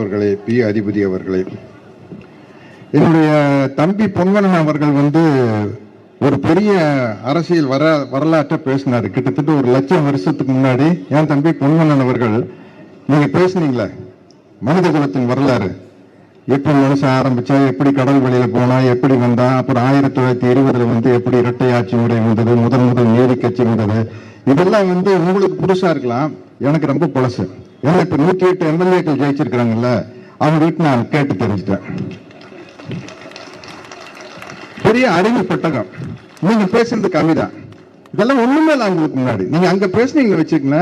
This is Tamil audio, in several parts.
அவர்களே, பி அதிபதி அவர்களே, என்னுடைய தம்பி பொன்வனன் அவர்கள் ஒரு பெரிய அரசியல் வரலாற்றை பேசினாரு. கிட்டத்தட்ட 1,00,000 வருஷத்துக்கு முன்னாடி என் தம்பி பொன்வனன் அவர்கள், நீங்க பேசுனீங்களே மனித குலத்தின் வரலாறு, எப்படி மனுஷன் ஆரம்பிச்சா, எப்படி கடல் வழியில போனா, எப்படி வந்தா, அப்புறம் 1920 எப்படி இரட்டை ஆட்சி முறை வந்தது, முதல் நீதி கட்சி வந்தது, இதெல்லாம் உங்களுக்கு புதுசா இருக்கலாம், எனக்கு ரொம்ப பழசு. ஏன்னா இப்ப 108 எம்எல்ஏக்கள் ஜெயிச்சிருக்கிறாங்கல்ல, அவங்க வீட்டு நான் கேட்டு தெரிஞ்சுட்டேன். பெரிய அறிவு பெட்டகம். நீங்க பேசுறது கம்மிதான், இதெல்லாம் ஒண்ணுமே இல்லை. அவங்களுக்கு முன்னாடி நீங்க அங்க பேசுனீங்கன்னு வச்சுக்கங்க,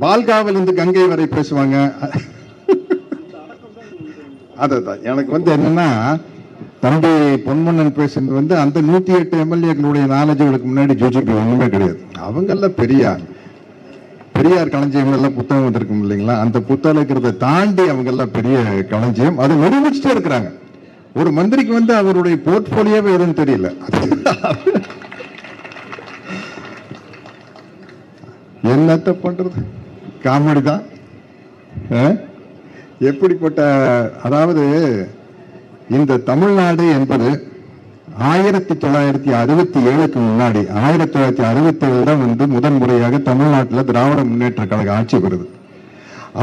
பால்காவில் இருந்து கங்கை வரை பேசுவாங்க. அதான் எனக்கு என்னன்னா, தம்பி பொன்மன்னன் பேசுறது அந்த 108 எம்எல்ஏக்களுடைய நாலேஜுகளுக்கு முன்னாடி ஜோஜிபி ஒண்ணுமே கிடையாது. அவங்கெல்லாம் பெரியார் களஞ்சியம் எல்லாம் புத்தகம் வந்திருக்கும் இல்லைங்களா, அந்த புத்தகம் இருக்கிறத தாண்டி அவங்க எல்லாம் பெரிய களஞ்சியம். அதை நிரூபிச்சுட்டே இருக்கிறாங்க. ஒரு மந்திரிக்கு அவருடைய போர்ட்போலியோவே எதுன்னு தெரியல. என்னத்த பண்றது, காமெடி தான். எப்படிப்பட்ட, அதாவது இந்த தமிழ்நாடு என்பது 1967க்கு முன்னாடி 1967 தான் முதன் முறையாக தமிழ்நாட்டில் திராவிட முன்னேற்ற கழக ஆட்சி வருது.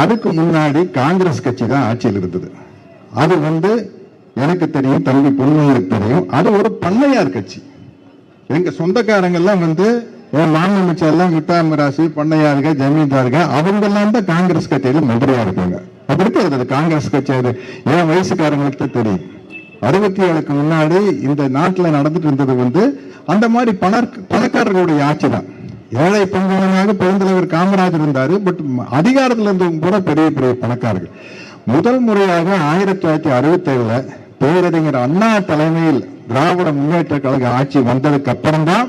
அதுக்கு முன்னாடி காங்கிரஸ் கட்சி தான் ஆட்சியில் இருந்தது. அது எனக்கு தெரியும், தம்பி பொன்மனனுக்கு தெரியும். அது ஒரு பண்ணையார் கட்சி. எங்க சொந்தக்காரங்க எல்லாம் என் மாமன் எல்லாம் மிட்டாமிராசி பண்ணையார்கள், ஜமீன்தார்கள், அவங்க எல்லாம் தான் காங்கிரஸ் கட்சியில மந்திரியா இருக்காங்க. அப்படி காங்கிரஸ் கட்சி. அது என் வயசுக்காரங்களுக்கு தெரியும். 67க்கு முன்னாடி இந்த நாட்டில் நடந்துட்டு இருந்தது அந்த மாதிரி பணக்காரர்களுடைய ஆட்சி தான். ஏழை பங்காளனாக பெருந்தலைவர் காமராஜர் இருந்தாரு. பட் அதிகாரத்தில் இருந்தவங்க கூட பெரிய பெரிய பணக்காரர்கள். முதல் முறையாக 1967 பேரறிஞர் அண்ணா தலைமையில் திராவிட முன்னேற்ற கழக ஆட்சி வந்ததுக்கு அப்புறம் தான்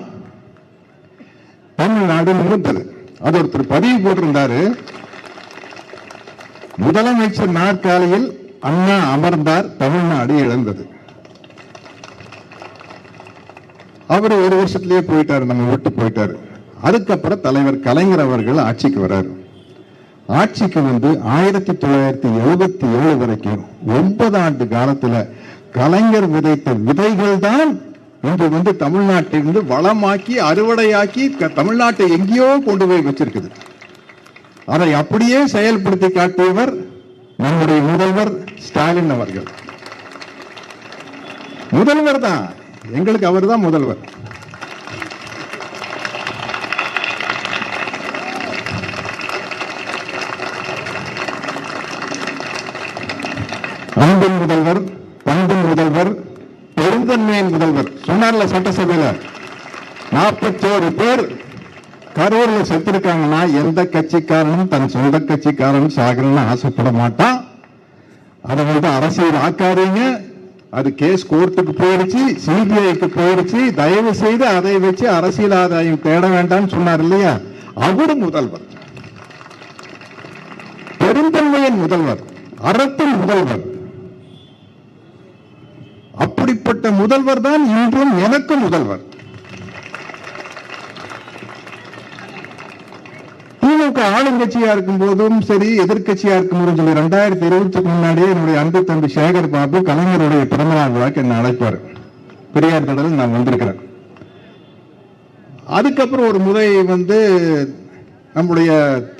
தமிழ்நாடு நிமிர்ந்தது. அது ஒருத்தர் பதிவு போட்டிருந்தாரு, முதலமைச்சர் நாற்காலியில் அண்ணா அமர்ந்தார், தமிழ்நாடு இழந்தது. அவர் ஒரு வருஷத்திலேயே போயிட்டாரு, நம்ம விட்டு போயிட்டாரு. அதுக்கப்புறம் தலைவர் கலைஞர் அவர்கள் ஆட்சிக்கு வர்றாரு. ஆட்சிக்கு 1977 வரைக்கும் 9 ஆண்டு காலத்துல கலைஞர் விதைத்த விதைகள் தான் இன்று தமிழ்நாட்டிலிருந்து வளமாக்கி அறுவடையாக்கி தமிழ்நாட்டை எங்கேயோ கொண்டு போய் வச்சிருக்குது. அதை அப்படியே செயல்படுத்தி காட்டியவர் நம்முடைய முதல்வர் ஸ்டாலின் அவர்கள். முதல்வர் தான், எங்களுக்கு அவர் தான் முதல்வர். அன்பின் முதல்வர், பண்பின் முதல்வர், பெருந்தன்மையின் முதல்வர் சொன்னார்ல சட்டசபையில. 41 பேர் கரூர்ல செத்துருக்காங்கன்னா எந்த கட்சிக்காரனும் தன் சொந்த கட்சிக்காரனும் சாகணும்னு ஆசைப்பட மாட்டான். அதை அரசியல் ஆக்காதீங்க, அது கேஸ் கோர்ட்டுக்கு போயிடுச்சு, சிபிஐக்கு போயிடுச்சு, தயவு செய்து அதை வச்சு அரசியல் ஆதாயம் தேட வேண்டாம்னு சொன்னார் இல்லையா. அவரு முதல்வர், பெருந்தன்மையின் முதல்வர், அறத்தின் முதல்வர். அப்படிப்பட்ட முதல்வர் தான் இன்றும் எனக்கு முதல்வர். திமுக ஆளுங்கட்சியா இருக்கும் போதும் சரி, எதிர்கட்சியா இருக்கும் போதும் சரி, 2020க்கு முன்னாடியே என்னுடைய அன்பு தம்பி சேகர் பாபு கலைஞருடைய பிறந்தநாள் விழாக்கு என்ன அழைப்பாரு. பெரியார் கடலில் நான் வந்திருக்கிறேன். அதுக்கப்புறம் ஒரு முறை நம்முடைய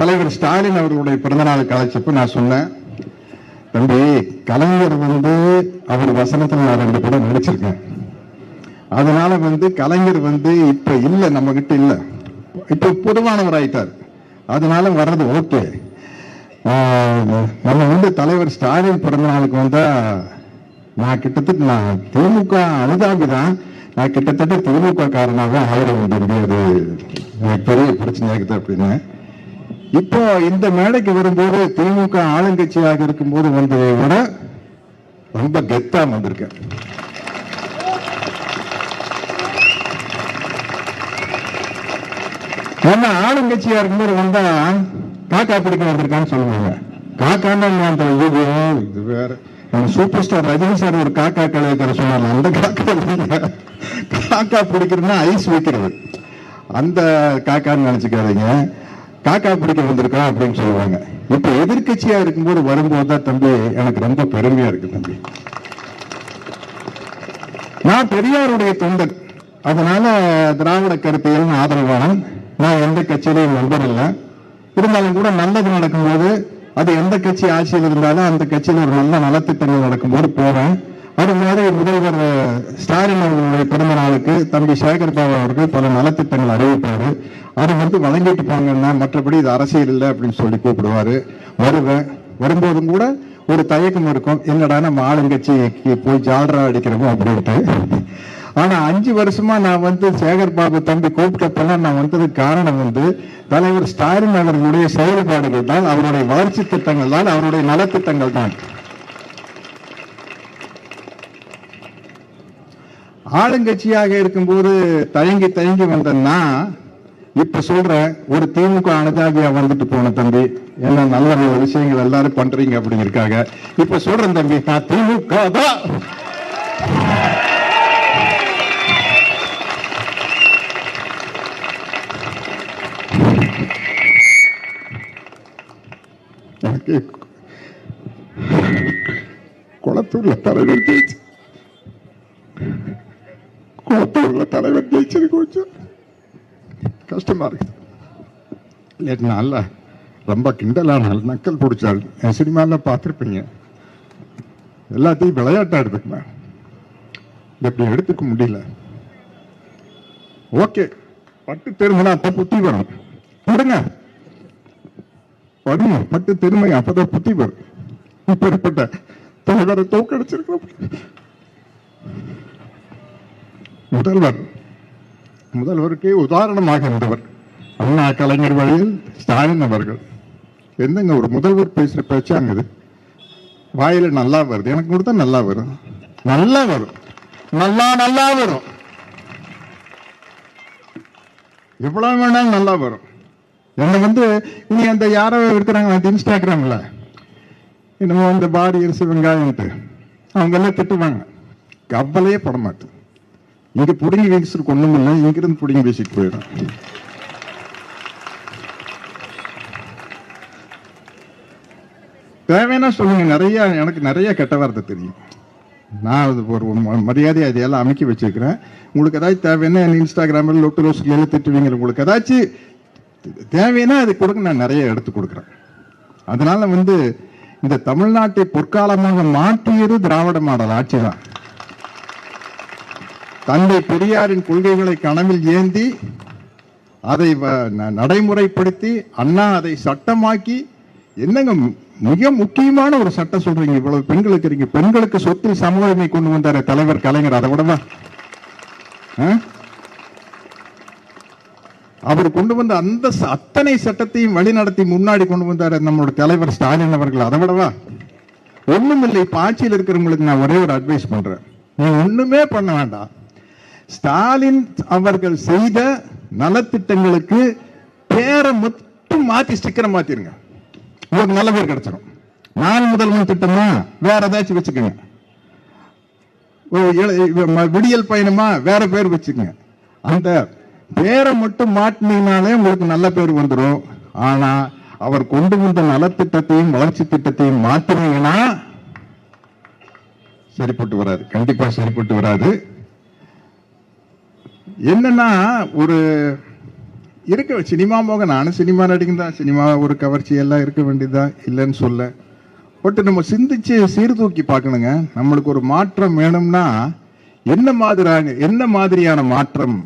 தலைவர் ஸ்டாலின் அவர்களுடைய பிறந்தநாளுக்கு அழைச்சப்ப நான் சொன்னேன், தம்பி கலைஞர் அவர் வசனத்தில் நான் 2 படம் நடிச்சிருக்கேன். அதனால கலைஞர் இப்ப இல்ல, நம்ம கிட்ட இல்ல, இப்ப பொதுவானவர் ஆயிட்டார். அதனால வர்றது ஓகே. நம்ம தலைவர் ஸ்டாலின் பிறந்த நாளுக்கு வந்தா நான் கிட்டத்தட்ட நான் திமுக அனுதாபிதான், நான் கிட்டத்தட்ட திமுக காரணமாக ஆயிட வேண்டியது பெரிய பிரச்சனையாகுது அப்படின்னு. இப்போ இந்த மேடைக்கு வரும்போது திமுக ஆளுங்கட்சியாக இருக்கும் போது வந்ததை விட ரொம்ப கெத்தா வந்திருக்கேன். ஏன்னா ஆளுங்கட்சியா இருக்கும்போது வந்தா காக்கா பிடிக்க வந்திருக்கான்னு சொல்லுவாங்க. காக்கான்னு இது வேற. சூப்பர் ஸ்டார் ரஜினி சார் ஒரு காக்கா கலைஞர சொன்னார், அந்த காக்கா பிடிக்கிறதுனா ஐஸ் வைக்கிறது, அந்த காக்கான்னு நினைச்சுக்காதீங்க. காக்கா பிடிக்க வந்திருக்கோம் அப்படின்னு சொல்லுவாங்க. இப்ப எதிர்கட்சியா இருக்கும்போது வரும்போது தான் தம்பி எனக்கு ரொம்ப பெருமையா இருக்கு தம்பி. நான் பெரியாருடைய தொண்டன், அதனால திராவிட கருத்தியல் ஆதரவாளன். நான் எந்த கட்சியிலையும் நம்பர் இல்லை. இருந்தாலும் கூட நல்லது நடக்கும்போது, அது எந்த கட்சி ஆட்சியில் இருந்தாலும் அந்த கட்சியில் ஒரு நல்ல நலத்திட்டங்கள் நடக்கும்போது போறேன். அது மாதிரி முதல்வர் ஸ்டாலின் அவர்களுடைய பிறந்த நாளுக்கு தம்பி சேகர் பாபு அவர்கள் பல நலத்திட்டங்கள் அறிவிப்பாரு. அதை வழங்கிட்டு போங்கன்னா, மற்றபடி இது அரசியல் இல்லை அப்படின்னு சொல்லி கூப்பிடுவாரு. வருவேன். வரும்போதும் கூட ஒரு தயக்கம் இருக்கும், என்னடா நம்ம ஆளுங்கட்சிக்கு போய் ஜால்ரா அடிக்கிறோமோ அப்படின்ட்டு. ஆனா 5 வருஷமா நான் சேகர் பாபு தம்பி கூப்பிட்டப்பெல்லாம் நான் வந்ததுக்கு காரணம் தலைவர் ஸ்டாலின் அவர்களுடைய செயல்பாடுகள் தான், அவருடைய வளர்ச்சி திட்டங்கள் தான், அவருடைய நலத்திட்டங்கள் தான். ஆளுங்கட்சியாக இருக்கும்போது தயங்கி தயங்கி வந்தேன்னா, இப்ப சொல்றேன், ஒரு திமுக அனுதாபியா போன தம்பி, என்ன நல்ல நல்ல விஷயங்கள் எல்லாரும் பண்றீங்க அப்படிங்கிறதுக்காக இப்ப சொல்றேன் தம்பி, நான் திமுக தான். குளத்தூர்ல தலைவர் ஜெயிச்சு, குளத்தூர்ல தலைவர் ஜெயிச்சது கொஞ்சம் கஷ்டமா இருக்கு. இல்ல ரொம்ப கிண்டலான நக்கல் பிடிச்சாள். என் சினிமால பார்த்துருப்பீங்க. எல்லாத்தையும் விளையாட்டா எடுத்துக்கணும், இப்படி எடுத்துக்க முடியல. ஓகே, பட்டு பெருமைனா அப்ப புத்தி வரும். விடுங்க, வருங்க, பட்டு பெருமை அப்பதான் புத்தி வரும். இப்படிப்பட்ட தலைவரை தோக்கடிச்சிருக்கிறோம். முதல்வருக்கே உதாரணமாக இருந்தவர் அண்ணா கலைஞர் வழியில் ஸ்டாலின் அவர்கள். என்னங்க ஒரு முதல்வர் பேசுற பேச்சாங்குது, வாயில நல்லா வருது. எனக்கு கொடுத்தா நல்லா வரும், நல்லா வரும், நல்லா வரும், எவ்வளவு வேணாலும் நல்லா வரும். என்ன இனி அந்த யாரோ இருக்கிறாங்க இன்ஸ்டாகிராம்ல, என்னமோ இந்த பாடி அரிசி வெங்காயம்ட்டு அவங்க எல்லாம் திட்டுவாங்க. கவலையே பட மாட்டேன். இங்க புடுங்கி வீசிட்டு ஒண்ணும் இல்லை, இங்கிருந்து புடுங்கி வீசிட்டு போயிடும். தேவைன்னா சொல்லுங்க, எனக்கு நிறைய கெட்ட வார்த்தை தெரியும். நான் ஒரு மரியாதை அதையெல்லாம் அமைக்கி வச்சிருக்கிறேன். உங்களுக்கு ஏதாச்சும் தேவைன்னா இன்ஸ்டாகிராமில் லொட்டு ரோஸ்ல திட்டுவீங்க. உங்களுக்கு ஏதாச்சும் தேவைன்னா அது கொடுக்க நான் நிறைய எடுத்து கொடுக்குறேன். அதனால இந்த தமிழ்நாட்டை பொற்காலமாக மாற்றியது திராவிட மாடல் ஆட்சி தான். தந்தை பெரியாரின் கொள்கைகளை கனவில் ஏந்தி அதை நடைமுறைப்படுத்தி அண்ணா அதை சட்டமாக்கி, என்னங்க மிக முக்கியமான ஒரு சட்டம் சொல்றீங்க, இவ்வளவு பெண்களுக்கு இருக்கீங்க, பெண்களுக்கு சொத்தில் சமூகமை கொண்டு வந்தாரு தலைவர் கலைஞர். அதை விடவா அவர் கொண்டு வந்த அந்த அத்தனை சட்டத்தையும் வழிநடத்தி முன்னாடி கொண்டு வந்தாரு நம்மளோட தலைவர் ஸ்டாலின் அவர்கள். அதை விடவா ஒண்ணும் இல்லை. இப்ப ஆட்சியில் இருக்கிறவங்களுக்கு நான் ஒரே ஒரு அட்வைஸ் பண்றேன், நீ ஒண்ணுமே பண்ண வேண்டாம். ஸ்டாலின் அவர்கள் செய்த நலத்திட்டங்களுக்கு பேரை மட்டும் மாத்தி ஸ்டிக்கரை மாத்திருங்க, உங்களுக்கு நல்ல பேர் கிடைச்சிடும். நான் முதல்வன் திட்டமா வேற ஏதாச்சும் வச்சுக்கோங்க, விடியல் பயணமா வேற பேர் வச்சுக்கோங்க. அந்த பேரை மட்டும் மாட்டினீங்கனாலே உங்களுக்கு நல்ல பேர் வந்துடும். ஆனா அவர் கொண்டு வந்த நலத்திட்டத்தையும் வளர்ச்சி திட்டத்தையும் மாத்தினீங்கன்னா சரிப்பட்டு வராது, கண்டிப்பா சரிப்பட்டு வராது. என்னன்னா ஒரு இருக்க சினிமா போக, நானும் சினிமா நடிகதான், சினிமா ஒரு கவர்ச்சி எல்லாம் இருக்க வேண்டியதா இல்லைன்னு சொல்ல. பட் நம்ம சிந்திச்சு சீர்தூக்கி பார்க்கணுங்க. நம்மளுக்கு ஒரு மாற்றம் வேணும்னா என்ன மாதிரியான மாற்றம்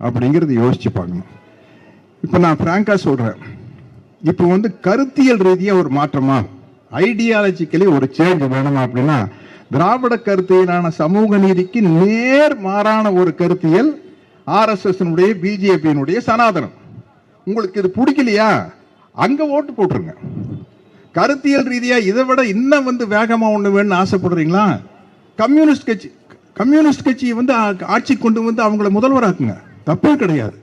அப்படிங்கிறது யோசிச்சு பார்க்கணும். இப்ப நான் பிராங்கா சொல்றேன், இப்ப கருத்தியல் ரீதியா ஒரு மாற்றமா, ஐடியாலஜிக்கலி ஒரு சேஞ்ச் வேணுமா அப்படின்னா, திராவிட கருத்தியலான சமூக நீதிக்கு நேர் மாறான ஒரு கருத்தியல் RSS பிஜேபியினுடைய சனாதனம். உங்களுக்கு இது பிடிக்கலையா, அங்க ஓட்டு போட்டுருங்க. கருத்தியல் ரீதியா இதை விட இன்னும் வேகமா ஒண்ணு வேணும்னு ஆசைப்படுறீங்களா, கம்யூனிஸ்ட் கட்சியை ஆட்சி கொண்டு அவங்கள முதல்வராக்குங்க, தப்பே கிடையாது.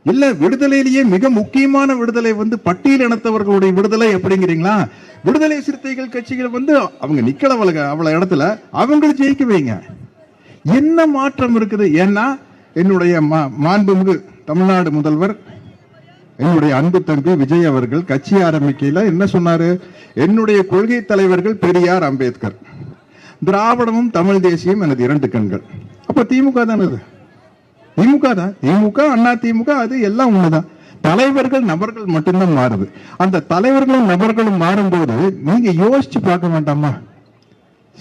இல்ல விடுதலையிலேயே மிக முக்கியமான விடுதலை பட்டியல் இனத்தவர்களுடைய விடுதலை அப்படிங்கிறீங்களா, விடுதலை சிறுத்தைகள் கட்சிகள் அவங்க நிக்கல அவ்வளவு இடத்துல அவங்களை ஜெயிக்க வைங்க. என்ன மாற்றம் இருக்குது? ஏன்னா என்னுடைய மாண்புமிகு தமிழ்நாடு முதல்வர் என்னுடைய அன்பு தம்பி விஜய் அவர்கள் கட்சி ஆரம்பிக்கையில் என்ன சொன்னாரு? என்னுடைய கொள்கை தலைவர்கள் பெரியார், அம்பேத்கர், திராவிடமும் தமிழ் தேசியம் எனது இரண்டு கண்கள். அப்ப திமுக தானே? அது திமுக தான். திமுக, அண்ணா திமுக, அது எல்லாம் ஒண்ணுதான். தலைவர்கள் நபர்கள் மட்டும்தான் மாறுது. அந்த தலைவர்களும் நபர்களும் மாறும்போது நீங்க யோசிச்சு பார்க்க வேண்டாமா?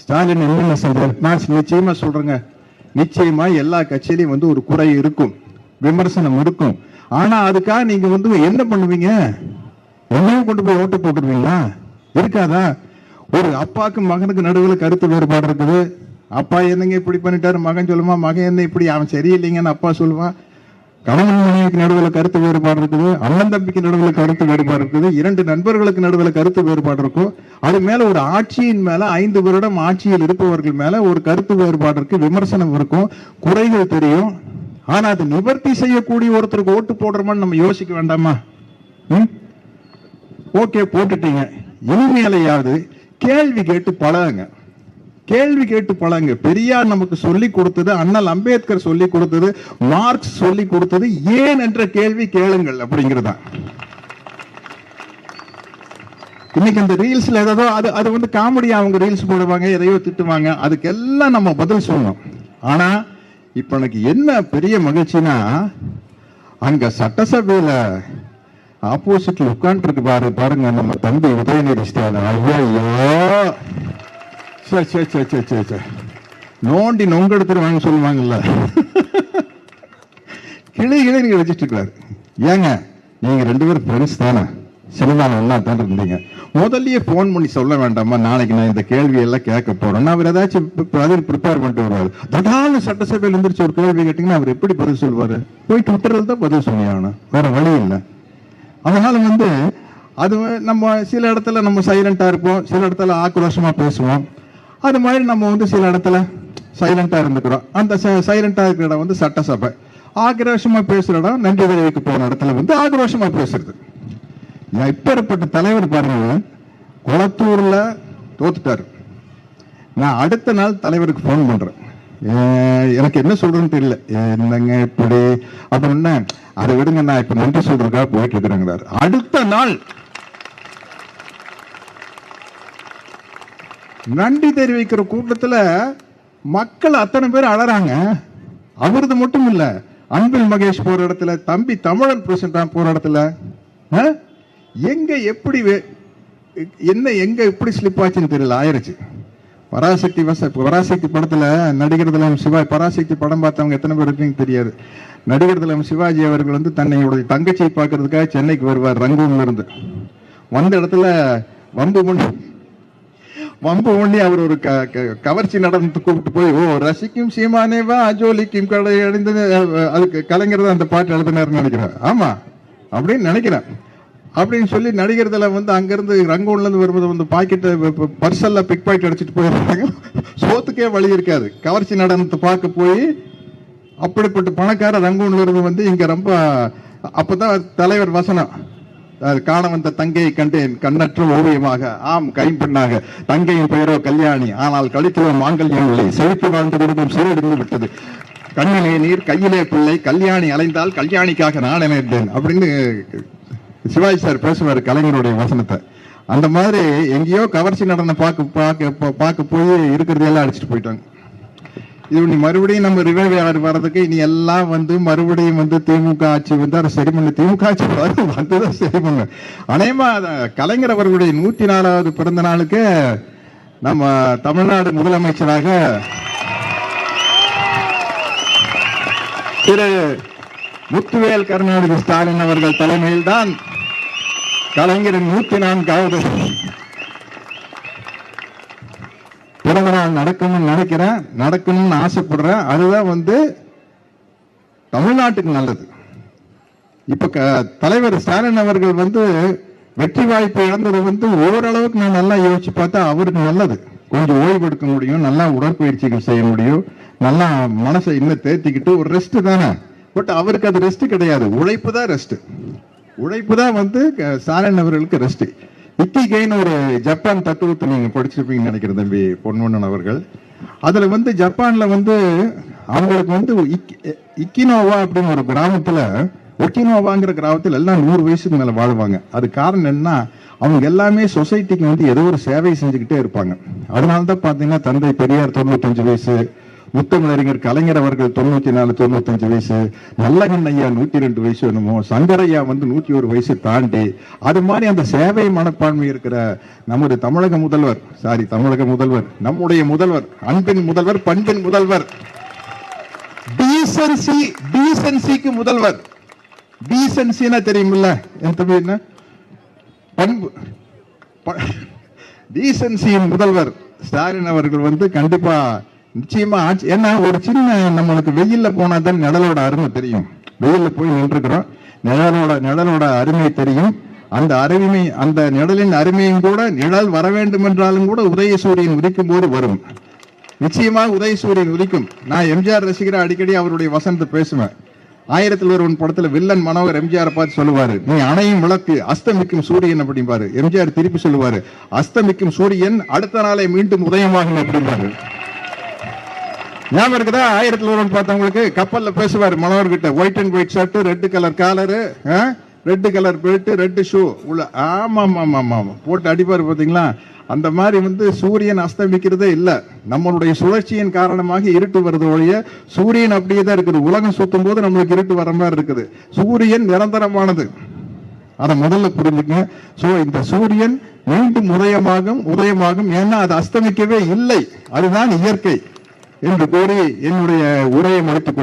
ஸ்டாலின் என்ன சொல்றாரு? நான் நிச்சயமா சொல்றேங்க, நிச்சயமா எல்லா கட்சியிலையும் வந்து ஒரு குறை இருக்கும், விமர்சனம் இருக்கும். ஆனா அதுக்காக நீங்க வந்து என்ன பண்ணுவீங்க? என்னையும் கொண்டு போய் ஓட்டு போட்டுருவீங்களா? இருக்காதா? ஒரு அப்பாவுக்கு மகனுக்கு நடுவில் கருத்து வேறுபாடு இருக்குது. அப்பா என்னங்க இப்படி பண்ணிட்டாரு, மகன் சொல்லுவான். மகன் என்ன இப்படி, அவன் சரியில்லைங்கன்னு அப்பா சொல்லுவான். கணவன் மனைவிக்கு நடுவில் கருத்து வேறுபாடு இருக்குது. அண்ணன் தம்பிக்கு நடுவில் கருத்து வேறுபாடு இருக்குது. இரண்டு நண்பர்களுக்கு நடுவில் கருத்து வேறுபாடு இருக்கும். அது மேல ஒரு ஆட்சியின் மேல 5 வருடம் ஆட்சியில் இருப்பவர்கள் மேல ஒரு கருத்து வேறுபாடு இருக்கு, விமர்சனம் இருக்கும், குறைகள் தெரியும். ஆனா அதை நிவர்த்தி செய்யக்கூடிய ஒருத்தருக்கு ஓட்டு போடுறோமான்னு நம்ம யோசிக்க வேண்டாமா? ஓகே, போட்டுட்டீங்க. இனிமேலையாவது கேள்வி கேட்டு பழகுங்க. கேள்வி கேட்டு பழங்க. பெரியார் நமக்கு சொல்லி கொடுத்தது, அண்ணல் அம்பேத்கர் சொல்லி கொடுத்தது, மார்க்ஸ் சொல்லி கொடுத்தது, ஏன் என்ற கேள்வி கேளுங்கள் அப்படிங்கிறதா. இன்னைக்கு அந்த ரீல்ஸ்ல ஏதோ அது வந்து காமெடியா அவங்க ரீல்ஸ் போடுவாங்க, எதையோ திட்டுவாங்க, அதுக்கெல்லாம் நம்ம பதில் சொல்லணும். ஆனா இப்ப எனக்கு என்ன பெரிய மகிழ்ச்சினா, அங்க சட்டசபையில ஆப்போசிட்ல உட்கார்ந்து இருக்கு பாருங்க நம்ம தம்பி உதயநிதி ஸ்டாலின். ஐயோ, நோண்டி நொங்க எடுத்துருவாங்க சொல்லுவாங்கல்ல, கிளி நீங்க வச்சுட்டு இருக்காரு. ஏங்க நீங்க 2 பேரும் ஃப்ரெண்ட்ஸ் தானே, சினிமாவில் ஒன்னா தானே இருந்தீங்க, முதல்லயே போன் பண்ணி சொல்ல வேண்டாமா? நாளைக்கு நான் இந்த கேள்வி எல்லாம் கேட்க போறேன். அவர் ஏதாச்சும் பதில் ப்ரிப்பேர் பண்ணிட்டு வருவாரு. தடான சட்டசபையில் இருந்துச்சு ஒரு கேள்வி கேட்டீங்கன்னா அவர் எப்படி பதில் சொல்வாரு? போய் ட்விட்டர்ல தான் பதில் சொன்னியாகணும், வேற வழி இல்லை. அதனால வந்து அது நம்ம சில இடத்துல நம்ம சைலண்டா இருப்போம், சில இடத்துல ஆக்ரோஷமா பேசுவோம். அது மாதிரி நம்ம வந்து சில இடத்துல சைலண்டா இருந்துக்கிறோம். அந்த சைலண்டா இருக்கிற இடம் வந்து சட்டசபை. ஆக்ரோஷமா பேசுற இடம் நன்றி தெரிவிக்க போன இடத்துல வந்து ஆக்ரோஷமா பேசுறது. இப்பேற்பட்ட தலைவர் பாருங்க, குளத்தூர்ல தோத்துட்டாரு. நான் அடுத்த நாள் தலைவருக்கு போன் பண்றேன். எனக்கு என்ன சொல்றதுன்னு தெரியல. என்னங்க இப்படி அப்படின்னா, அதை விடுங்க, நான் இப்ப நன்றி சொல்றதுக்காக போயிட்டு இருக்கிறேங்கிறாரு. அடுத்த நாள் நன்றி தெரிவிக்கிற கூட்டத்துல மக்கள் அத்தனை பேர் அழறாங்க. அவரது மட்டும் இல்ல, அன்பில் மகேஷ் போற இடத்துல, தம்பி தமிழன் பிரசிடண்ட் போற இடத்துல, எங்க எப்படி என்ன எங்க எப்படி ஸ்லிப் ஆச்சுன்னு தெரியல, ஆயிருச்சு. பராசக்தி படத்துல நடிகர் திலகம் சிவாஜி, பராசக்தி படம் பார்த்தவங்க எத்தனை பேர் இருக்குன்னு தெரியாது. நடிகர் திலகம் சிவாஜி அவர்கள் வந்து தன்னையுடைய தங்கச்சியை பார்க்கறதுக்காக சென்னைக்கு வருவார். ரங்கூன்ல இருந்து வந்த இடத்துல வம்பு பண்ணி அவர் ஒரு கவர்ச்சி நடந்து கூப்பிட்டு போய், ஓ ரசிக்கும் சீமானேவா அஜோலிக்கும் கடை அடைந்து, அதுக்கு கலைஞர் தான் அந்த பாட்டு எழுதினார்னு நினைக்கிறேன். ஆமா அப்படின்னு நினைக்கிறேன். அப்படின்னு சொல்லி நடிகர்ல வந்து அங்கிருந்து ரங்கூன்ல இருந்து வரும்போது வந்து பாக்கெட்டை பர்சல்ல பிக் பாக்கெட் அடிச்சுட்டு போயிருக்காங்க. சோத்துக்கே வழி இருக்காது. கவர்ச்சி நடனத்தை பார்க்க போய் அப்படிப்பட்ட பணக்கார ரங்கூன்ல இருந்து வந்து இங்க ரொம்ப, அப்பதான் தலைவர் வசனம், காண வந்த தங்கையை கண்டேன் கண்ணற்ற ஓவியமாக, ஆம் கைம்பெண்ணாக, தங்கையின் பெயரோ கல்யாணி, ஆனால் கழித்தவோ மாங்கல்யம் இல்லை, செழித்து வாழ்ந்த குடும்பம் சீரடிந்து விட்டது, கண்ணிலே நீர் கையிலே பிள்ளை, கல்யாணி அலைந்தால் கல்யாணிக்காக நான் நினைத்தேன் அப்படின்னு சிவாஜி சார் பேசுவார் கலைஞருடைய வசனத்தை. அந்த மாதிரி எங்கேயோ கவர்ச்சி நடன பார்க்க போய் இருக்கிறதெல்லாம் அடிச்சுட்டு போயிட்டாங்க. இது நீ மறுபடியும் நம்ம ரிவைவ் வர்றதுக்கு இனி எல்லாம் வந்து மறுபடியும் வந்து திமுக ஆட்சி வந்து அதை சரி பண்ணு, திமுக ஆட்சி வந்ததை சரி பண்ணு. அநேகமா கலைஞர் அவர்களுடைய 104வது பிறந்த நாளுக்கு நம்ம தமிழ்நாடு முதலமைச்சராக திரு முத்துவேல் கருணாநிதி ஸ்டாலின் அவர்கள் தலைமையில் தான் கலைஞரின் 104வது பிறந்த நாள் நடக்கணும்னு நினைக்கிறேன், நடக்கணும்னு ஆசைப்படுறேன். அதுதான் வந்து தமிழ்நாட்டுக்கு நல்லது. இப்ப தலைவர் ஸ்டாலின் அவர்கள் வந்து வெற்றி வாய்ப்பு இழந்தது வந்து ஓரளவுக்கு நான் நல்லா யோசிச்சு பார்த்தா அவருக்கு நல்லது. கொஞ்சம் ஓய்வு எடுக்க முடியும், நல்லா உடற்பயிற்சிகள் செய்ய முடியும், நல்லா மனசை இன்னும் தேர்த்திக்கிட்டு ஒரு ரெஸ்ட் தானே. பட் அவருக்கு அது ரெஸ்ட் கிடையாது, உழைப்பு தான் ரெஸ்ட். உழைப்பு தான் வந்து ஸ்டாலின் அவர்களுக்கு ரெஸ்ட். இக்கிகைன்னு ஒரு ஜப்பான் தத்துவத்தை நீங்க படிச்சிருப்பீங்கன்னு நினைக்கிறேன் தம்பி பொன்வண்ணன் அவர்கள். அதுல வந்து ஜப்பான்ல வந்து அவங்களுக்கு வந்து இக்கினோவா அப்படின்னு ஒரு கிராமத்துல ஒக்கினோவாங்கிற கிராமத்தில் எல்லாம் 100 வயசுக்கு மேல வாழ்வாங்க. அது காரணம் என்னன்னா அவங்க எல்லாமே சொசைட்டிக்கு வந்து ஏதோ ஒரு சேவை செஞ்சுக்கிட்டே இருப்பாங்க. அதனாலதான் பாத்தீங்கன்னா தந்தை பெரியார் 95 வயசு, முத்தமிழறிஞர் கலைஞர் அவர்கள் 94, 95 வயசு, நல்லகண்ண ஐயா 102 வயசு என்னமோ, சங்கரையா வந்து 101 வயசு தாண்டி, அது மாதிரி அந்த சேவை மனப்பான்மை இருக்கிற நமது தமிழக முதல்வர், நம்முடைய முதல்வர், அன்பின் முதல்வர், பண்பின் முதல்வர், டீசன்சிக்கு முதல்வர். டீசன்சினா தெரியுமில்ல என் தம்பி, என்ன பண்பு, டீசன்சியின் முதல்வர் ஸ்டாலின் அவர்கள் வந்து கண்டிப்பா நிச்சயமா ஆட்சி. ஏன்னா ஒரு சின்ன நம்மளுக்கு வெயில்ல போனா தான் நிழலோட அருமை தெரியும். வெயில்ல போய் நின்றுக்கிறோம், நிழலோட அருமை தெரியும். அந்த நிழலின் அருமையும் கூட, நிழல் வர வேண்டும் என்றாலும் கூட உதயசூரியன் உதிக்கும் போது வரும். நிச்சயமா உதயசூரியன் உதிக்கும். நான் எம்ஜிஆர் ரசிகரா அடிக்கடி அவருடைய வசனத்தை பேசுவேன். 1001 படத்துல வில்லன் மனோகர் எம்ஜிஆர் பார்த்து சொல்லுவாரு, நீ அணையும் விளக்கு, அஸ்தமிக்கும் சூரியன் அப்படிம்பாரு. எம்ஜிஆர் திருப்பி சொல்லுவாரு, அஸ்தமிக்கும் சூரியன் அடுத்த நாளை மீண்டும் உதயமாகும் அப்படிம்பாரு. ஞாபகம் இருக்குதா? 1001 பார்த்தவங்களுக்கு கப்பல்ல பேசுவாரு மனோகர் கிட்ட, white and white shirt, red colour collar, red colour belt, red shoe உள்ள, ஆமா போட்டு அடிப்பாரு. பாத்தீங்களா? அந்த மாதிரி வந்து சூரியன் அஸ்தமிக்கிறதே இல்ல. நம்மளுடைய சுழற்சியின் காரணமாக இருட்டு வருது ஒழிய சூரியன் அப்படியே தான் இருக்குது. உலகம் சுத்தும் போது நம்மளுக்கு இருட்டு வர மாதிரி இருக்குது. சூரியன் நிரந்தரமானது, அதை முதல்ல புரிஞ்சுக்கங்க. சோ இந்த சூரியன் மீண்டும் உதயமாகும். ஏன்னா அது அஸ்தமிக்கவே இல்லை, அதுதான் இயற்கை என்று கூறி என்னுடைய உரையை முடித்துக்